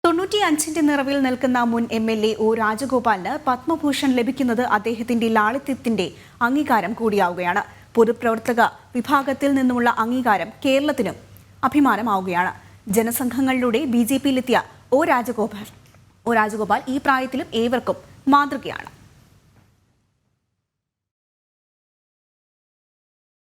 95-ന്റെ നിറവിൽ നിൽക്കുന്ന മുൻ MLA ഒ രാജഗോപാലിന് പത്മഭൂഷൺ ലഭിക്കുന്നത് അദ്ദേഹത്തിന്റെ ലാളിത്യത്തിന്റെ അംഗീകാരം കൂടിയാവുകയാണ്. പൊതുപ്രവർത്തക വിഭാഗത്തിൽ നിന്നുമുള്ള അംഗീകാരം കേരളത്തിനും അഭിമാനമാവുകയാണ്. ജനസംഘങ്ങളിലൂടെ BJPയിലെത്തിയ ഒ രാജഗോപാൽ ഈ പ്രായത്തിലും ഏവർക്കും മാതൃകയാണ്.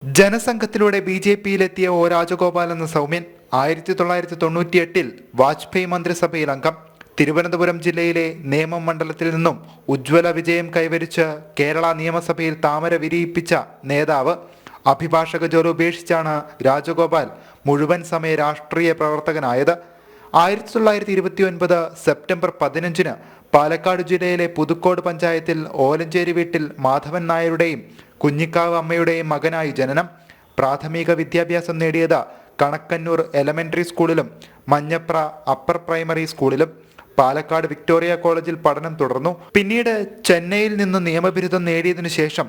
ജനസംഘത്തിലൂടെ BJPയിലെത്തിയ ഒ രാജഗോപാൽ എന്ന സൗമ്യൻ 1998-ൽ വാജ്പേയി മന്ത്രിസഭയിൽ അംഗം. തിരുവനന്തപുരം ജില്ലയിലെ നേമം മണ്ഡലത്തിൽ നിന്നും ഉജ്ജ്വല വിജയം കൈവരിച്ച് കേരള നിയമസഭയിൽ താമര വിരിയിപ്പിച്ച നേതാവ്. അഭിഭാഷക ജോലി ഉപേക്ഷിച്ചാണ് രാജഗോപാൽ മുഴുവൻ സമയ രാഷ്ട്രീയ പ്രവർത്തകനായത്. 1929 സെപ്റ്റംബർ 15-ന് പാലക്കാട് ജില്ലയിലെ പുതുക്കോട് പഞ്ചായത്തിൽ ഓലഞ്ചേരി വീട്ടിൽ മാധവൻ നായരുടെയും കുഞ്ഞിക്കാവ് അമ്മയുടെയും മകനായി ജനനം. പ്രാഥമിക വിദ്യാഭ്യാസം നേടിയത് കണക്കന്നൂർ എലമെന്ററി സ്കൂളിലും മഞ്ഞപ്ര അപ്പർ പ്രൈമറി സ്കൂളിലും. പാലക്കാട് വിക്ടോറിയ കോളേജിൽ പഠനം തുടർന്നു. പിന്നീട് ചെന്നൈയിൽ നിന്ന് നിയമബിരുദം നേടിയതിനു ശേഷം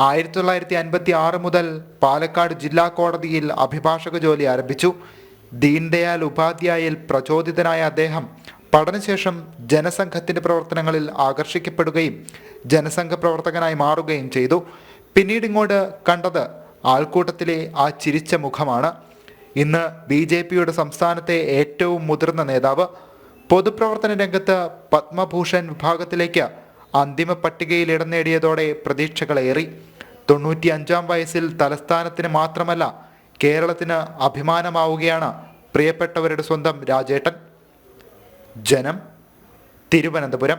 1956 മുതൽ പാലക്കാട് ജില്ലാ കോടതിയിൽ അഭിഭാഷക ജോലി ആരംഭിച്ചു. ദീൻദയാൽ ഉപാധ്യായയിൽ പ്രചോദിതനായ അദ്ദേഹം പഠനശേഷം ജനസംഘത്തിന്റെ പ്രവർത്തനങ്ങളിൽ ആകർഷിക്കപ്പെടുകയും ജനസംഘ പ്രവർത്തകനായി മാറുകയും ചെയ്തു. പിന്നീട് ഇങ്ങോട്ട് കണ്ടത് ആൾക്കൂട്ടത്തിലെ ആ ചിരിച്ച മുഖമാണ്. ഇന്ന് BJPയുടെ സംസ്ഥാനത്തെ ഏറ്റവും മുതിർന്ന നേതാവ്. പൊതുപ്രവർത്തന രംഗത്ത് പത്മഭൂഷൺ വിഭാഗത്തിലേക്ക് അന്തിമ പട്ടികയിൽ ഇടം നേടിയതോടെ പ്രതീക്ഷകളേറി. 95-ാം വയസ്സിൽ തലസ്ഥാനത്തിന് മാത്രമല്ല കേരളത്തിന് അഭിമാനമാവുകയാണ് പ്രിയപ്പെട്ടവരുടെ സ്വന്തം രാജേട്ടൻ. ജനം, തിരുവനന്തപുരം.